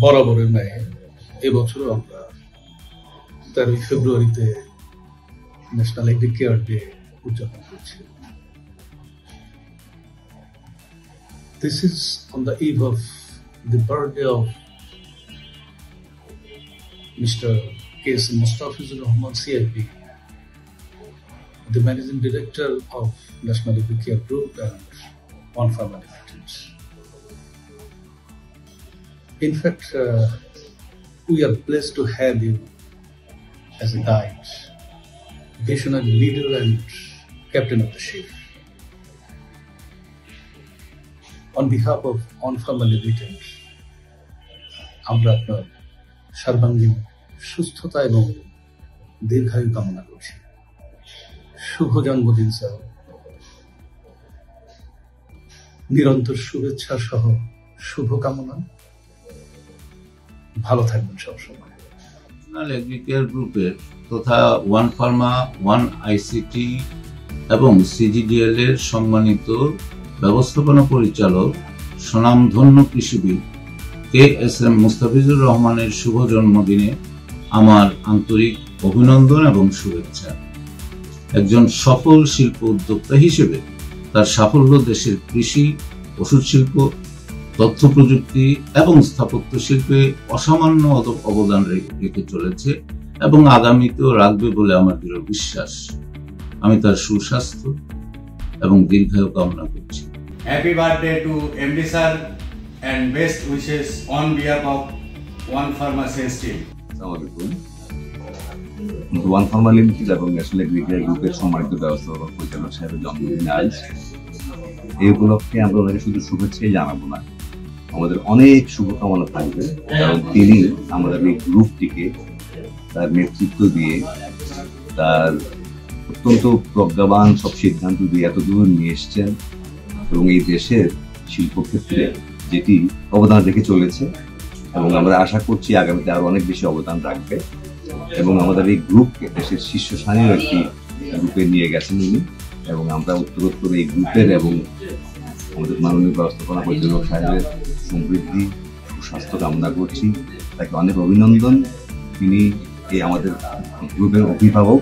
বরাবরের ন্যায় এবছরও আমরা 13 ফেব্রুয়ারিতে ন্যাশনাল এগ্রিকেয়ার ডে উদযাপন করছি। This is on the eve of the birthday of Mr. K.S. Mustafizur Rahman CIP, the Managing Director of National Agricare Group and One Farmer Limited. In fact, we are blessed to have you as a guide, visionary leader and captain of the ship. On behalf of One Farmer Limited, আমরা আপনার সর্বাঙ্গীন সুস্থতা এবং দীর্ঘায়ু কামনা করছি। শুভ জন্মদিন sir. নিরন্তর শুভেচ্ছা সহ শুভকামনা। ভালো থাকবেন সবসময়। ন্যাশনাল এগ্রিকেয়ার গ্রুপের তথা ওয়ান ফার্মা, ওয়ান আইসিটি এবং সিজিডিএল এর সম্মানিত ব্যবস্থাপনা পরিচালক স্বনামধন্য কৃষিবিদ KSM মুস্তাফিজুর রহমানের শুভ জন্মদিনে আমার আন্তরিক অভিনন্দন এবং শুভেচ্ছা। একজন সফল শিল্প উদ্যোক্তা হিসেবে তার সাফল্য দেশের কৃষি, ওষুধ শিল্প, তথ্য প্রযুক্তি এবং স্থাপত্য শিল্পে অসামান্য অবদান রেখে চলেছে এবং আগামীতেও রাখবে বলে আমার দৃঢ় বিশ্বাস। আমি তার সুস্বাস্থ্য এবং দীর্ঘায়ু কামনা করছি। Happy birthday to MD sir and best wishes on behalf of One Farmer Sales Team. আসসালামু আলাইকুম। ওয়ান ফার্মার লিমিটেড এবং ন্যাশনাল এগ্রিকেয়ার গ্রুপের সম্মানিত ব্যবস্থাপনা পরিচালক সাহেবের জন্মদিন আজ। এই উপলক্ষে আমরা ওনাকে শুধু শুভেচ্ছাই জানাবো না, আমাদের অনেক শুভকামনা থাকবে, কারণ তিনি আমাদের এই গ্রুপটিকে তার নেতৃত্ব দিয়ে, তার অত্যন্ত প্রজ্ঞাবান সব সিদ্ধান্ত দিয়ে এত দূর নিয়ে এসছেন এবং এই দেশের শিল্পক্ষেত্রে যেটি অবদান রেখে চলেছে এবং আমরা আশা করছি আগামীতে আরো অনেক বেশি অবদান রাখবে এবং আমাদের এই গ্রুপকে দেশের শীর্ষস্থানীয় একটি গ্রুপে নিয়ে গেছেন উনি এবং আমরা উত্তরোত্তর এই গ্রুপের এবং আমাদের মাননীয় ব্যবস্থাপনা পরিচালক সাহেবের সমৃদ্ধি, সুস্বাস্থ্য কামনা করছি। তাকে অনেক অভিনন্দন। তিনি এই আমাদের গ্রুপের অভিভাবক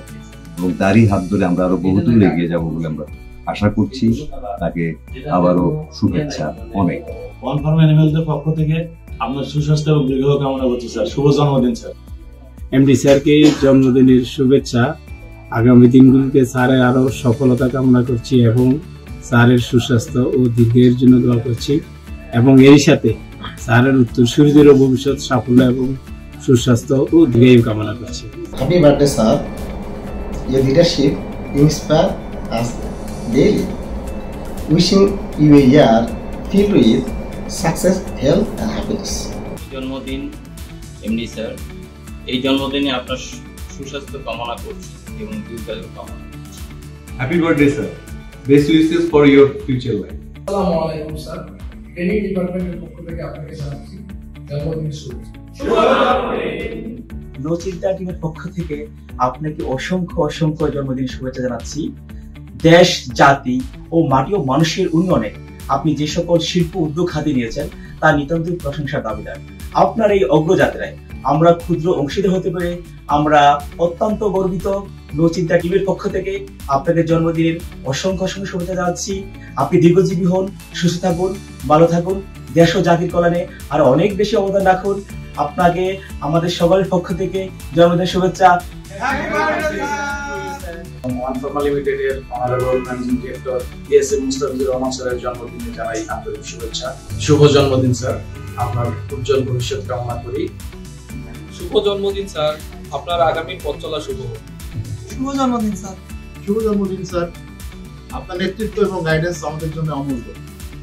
এবং তারই হাত ধরে আমরা আরো বহুদূর এগিয়ে যাব বলে আমরা আশা করছি। তাকে আবারও শুভেচ্ছা অনেক। ওয়ান ফার্ম অ্যানিমেলসের পক্ষ থেকে আপনার সুস্বাস্থ্য এবং দীর্ঘায়ু কামনা করছি স্যার। শুভ জন্মদিন স্যার। এমডি স্যারকে জন্মদিনের শুভেচ্ছা। আগামী দিনগুলিতে স্যারের আরো সফলতা কামনা করছি এবং স্যারের সুস্বাস্থ্য ও দীর্ঘের জন্য দোয়া করছি এবং এর সাথে স্যারের উত্তরসূরিদেরও ভবিষ্যৎ সাফল্য এবং সুস্বাস্থ্য ও দীর্ঘায়ু কামনা করছি। Happy birthday sir. Your leadership inspires us daily. Wishing you a year filled with success, health and happiness. জন্মদিন এমডি স্যার। এই জন্মদিনে আপনার সুস্বাস্থ্য কামনা করছি এবং দীর্ঘায়ু কামনা করছি। Happy birthday sir. Best wishes for your future life. আসসালামু আলাইকুম স্যার। ট্রেনিং ডিপার্টমেন্টের পক্ষ থেকে আপনাকে জানাচ্ছি জন্মদিন শুভেচ্ছা। নো চিন্তা টিমের পক্ষ থেকে আপনাকে অসংখ্য অসংখ্য জন্মদিন শুভেচ্ছা জানাচ্ছি। দেশ, জাতি ও মাটি ও মানুষের উন্নয়নে আপনি যে সকল শিল্প উদ্যোগ হাতে নিয়েছেন তা নিতান্তই প্রশংসার দাবিদার। আপনার এই অগ্রযাত্রায় আমরা ক্ষুদ্র অংশীদার হতে পেরে আমরা অত্যন্ত গর্বিত। নো চিন্তা টিমের পক্ষ থেকে আপনাদের জন্মদিনের অসংখ্য অসংখ্য শুভেচ্ছা জানাচ্ছি। আপনি দীর্ঘজীবী হন, সুস্থ থাকুন, ভালো থাকুন, দেশ ও জাতির কল্যাণে আরো অনেক বেশি অবদান রাখুন। আপনাকে আমাদের সকলের পক্ষ থেকে জন্মদিনের শুভেচ্ছা। ওয়ান ফার্মা লিমিটেডের honourable managing director KSM Mustafizur Rahman স্যারের জন্মদিনে জানাই আন্তরিক শুভেচ্ছা। শুভ জন্মদিন স্যার। আপনার উজ্জ্বল ভবিষ্যৎ কামনা করি। শুভ জন্মদিন স্যার। আপনার আগামী পথ চলা শুভ হোক। শুভ জন্মদিন স্যার। শুভ জন্মদিন স্যার। আপনার নেতৃত্ব এবং গাইডেন্স আমাদের জন্য অমূল্য।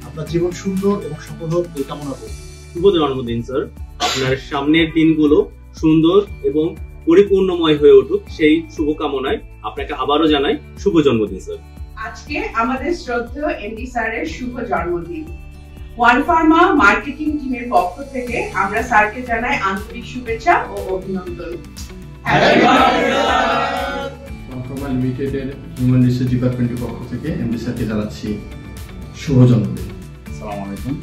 আপনার জীবন সুন্দর এবং সফল হোক এই কামনা করি। শুভ জন্মদিন স্যার। আপনার সামনের দিনগুলো সুন্দর এবং পরিপূর্ণময় হয়ে উঠুক সেই শুভকামনায় আপনাকে আবারও জানাই শুভ জন্মদিন স্যার। আজকে আমাদের শ্রদ্ধেয় এমডি স্যারের শুভ জন্মদিন। ওয়ান ফার্মা মার্কেটিং টিমের পক্ষ থেকে আমরা স্যারকে জানাই আন্তরিক শুভেচ্ছা ও অভিনন্দন। ওয়ান ফার্মা লিমিটেডের হিউম্যান রিসোর্স ডিপার্টমেন্টের পক্ষ থেকে এমডি স্যারকে জানাচ্ছি শুভ জন্মদিন। আসসালামু আলাইকুম।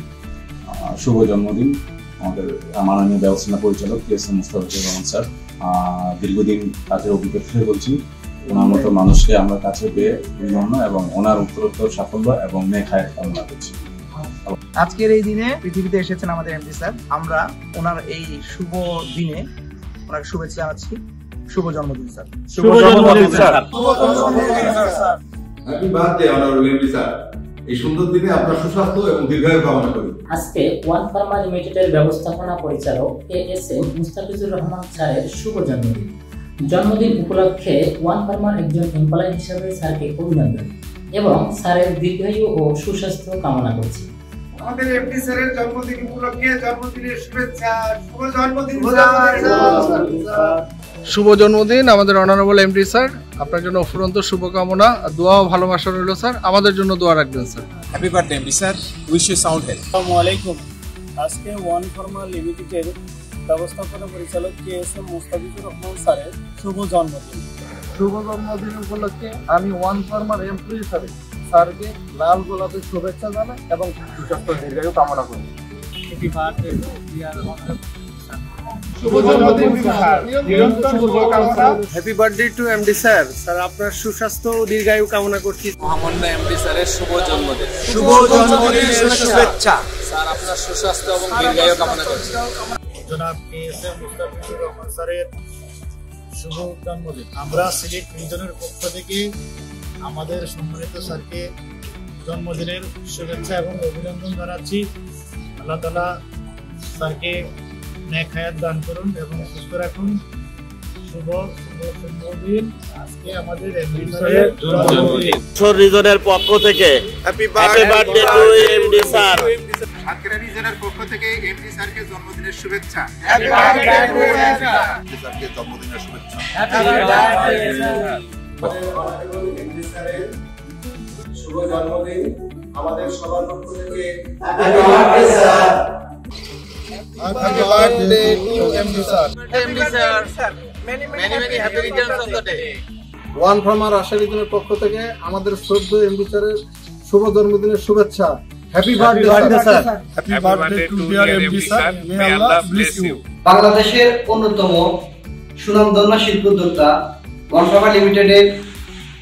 শুভ জন্মদিন। আমাদের মাননীয় ব্যবস্থাপনা পরিচালক কেএসএম মুস্তাফিজুর রহমান স্যার। দীর্ঘদিন কাজের অভিজ্ঞতা থেকে বলছি, ওনার মতো মানুষকে আমরা কাছে পেয়ে অভিনন্দন এবং ওনার উত্তরোত্তর সাফল্য এবং নেক হায়াত কামনা করছি। আজকের এই দিনে পৃথিবীতে এসেছেন আমাদের এমডি স্যার, আমরা ওনার এই শুভ দিনে ওনাকে শুভেচ্ছা জানাচ্ছি। শুভ জন্মদিন স্যার। শুভ জন্মদিন sir. Happy birthday honourable MD sir. এই সুন্দর দিনে আপনার সুস্বাস্থ্য এবং দীর্ঘায়ু কামনা করি। আজকে ওয়ান ফার্মা লিমিটেডের ব্যবস্থাপনা পরিচালক কেএসএম মুস্তাফিজুর রহমান স্যারের শুভ জন্মদিন। জন্মদিন উপলক্ষে ওয়ান ফার্মার একজন এমপ্লয়ি হিসেবে স্যারকে অভিনন্দন এবং স্যারের দীর্ঘায়ু ও সুস্বাস্থ্য কামনা করছি। আমাদের এমডি স্যারের জন্মদিন উপলক্ষে জন্মদিনের শুভেচ্ছা। শুভ জন্মদিন স্যার। শুভ জন্মদিন আমাদের অনারেবল এমডি স্যার, আপনার জন্য অফুরন্ত শুভকামনা, দোয়া ও ভালোবাসা রইল স্যার। আমাদের জন্য দোয়া রাখবেন sir. Happy birthday MD sir, wish you sound health. আসসালামু আলাইকুম। আজকে ওয়ান ফার্মা লিমিটেডের ব্যবস্থাপনা পরিচালক কেএসএম মুস্তাফিজুর রহমান স্যারের শুভ জন্মদিন। শুভ জন্মদিন উপলক্ষে আমি ওয়ান ফার্মার এমপ্লয়ি হিসাবে স্যারকে লাল গোলাপের শুভেচ্ছা জানাই এবং সুস্বাস্থ্য দীর্ঘায়ু কামনা করি। হ্যাপি বার্থডে ডিয়ার শুভ জন্মদিন স্যার, নিরন্তর শুভকামনা। Happy birthday to MD sir. Sir আপনার সুস্বাস্থ্য ও দীর্ঘায়ু কামনা করছি। মহামান্য এমডি স্যারের শুভ জন্মদিন। শুভ জন্মদিনের শুভেচ্ছা। স্যার আপনার সুস্বাস্থ্য এবং দীর্ঘায়ু কামনা করছি। জনাব কেএসএম মুস্তাফিজুর রহমান স্যারের শুভ জন্মদিন। আমরা সিলেট রিজনের পক্ষ থেকে আমাদের সম্মানিত স্যারকে জন্মদিনের শুভেচ্ছা এবং অভিনন্দন জানাচ্ছি। আল্লাহ তাআলা স্যারকে নেক হায়াত দান করুন এবং সুস্থ রাখুন। শুভ জন্মদিন। আজকে আমাদের এমডি স্যারের জন্মদিন। রিজনের পক্ষ থেকে happy birthday to MD sir. Satkhira রিজনের পক্ষ থেকে এমডি স্যারকে জন্মদিনের শুভেচ্ছা। হ্যাপি বার্থডে টু এমডি স্যারকে জন্মদিনের শুভেচ্ছা। হ্যাপি বার্থডে এমডি স্যারের শুভ জন্মদিন। আমাদের সবার পক্ষ থেকে happy birthday sir. Happy birthday to MD sir. MD sir, many happy returns of the day. One ফার্মার আশারিজনের পক্ষ থেকে আমাদের শ্রদ্ধেয় এমডি স্যারের শুভ জন্মদিনের শুভেচ্ছা। Happy birthday sir. Happy birthday to dear MD sir. May Allah bless you. বাংলাদেশের অন্যতম সুনামধন্য শিল্প উদ্যোক্তা ওয়ান ফার্মা লিমিটেডের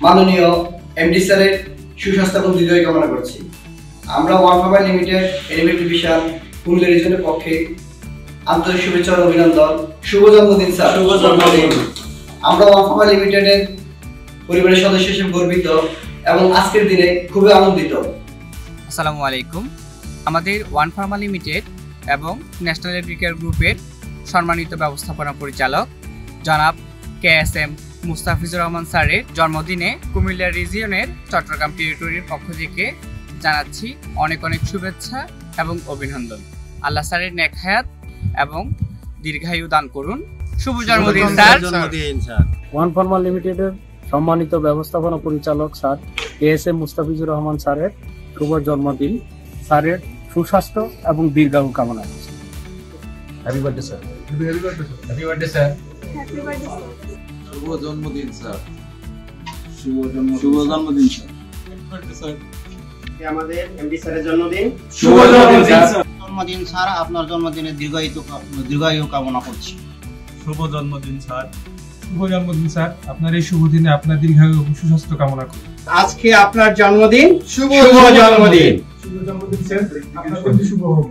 মাননীয় এমডি স্যারের সুস্বাস্থ্য এবং দীর্ঘায়ু কামনা করছি। আমরা One Pharma Limited animal division Comilla রিজনের পক্ষে আন্তরিক শুভেচ্ছা ও অভিনন্দন। শুভ জন্মদিন স্যার। শুভ জন্মদিন। আমরা ওয়ান ফার্মা লিমিটেডের পরিবারের সদস্য হিসেবে গর্বিত এবং আজকের দিনে খুবই আনন্দিত। আসসালামু আলাইকুম। আমাদের ওয়ান ফার্মা লিমিটেড এবং ন্যাশনাল এগ্রিকালচার গ্রুপের সম্মানিত ব্যবস্থাপনা পরিচালক জনাব কেএসএম মুস্তাফিজুর রহমান স্যারের জন্মদিনে কুমিল্লা রিজিয়নের চট্টগ্রাম টেরিটরির পক্ষ থেকে জানাচ্ছি অনেক অনেক শুভেচ্ছা এবং অভিনন্দন। আল্লাহ স্যারের নেক হায়াত এবং দীর্ঘায়ু দান করুন। শুভ জন্মদিন স্যার। ওয়ান ফার্মা লিমিটেডের সম্মানিত ব্যবস্থাপনা পরিচালক স্যার কেএসএম মুস্তাফিজুর রহমান স্যারের শুভ জন্মদিন। স্যারের সুস্বাস্থ্য এবং দীর্ঘায়ু কামনা করছি। Happy birthday sir. Happy birthday sir. শুভ জন্মদিন স্যার। শুভ জন্মদিন স্যার। আমাদের এমডি স্যারের জন্মদিন। শুভ জন্মদিন স্যার। জন্মদিন স্যার, আপনার জন্মদিনে দীর্ঘায়ু কামনা করছি। শুভ জন্মদিন স্যার। শুভ জন্মদিন স্যার। আপনার এই শুভ দিনে আপনার দীর্ঘায়ু এবং সুস্বাস্থ্য কামনা করি। আজকে আপনার জন্মদিন। শুভ জন্মদিন। শুভ জন্মদিন স্যার, আপনার শুভ হোক।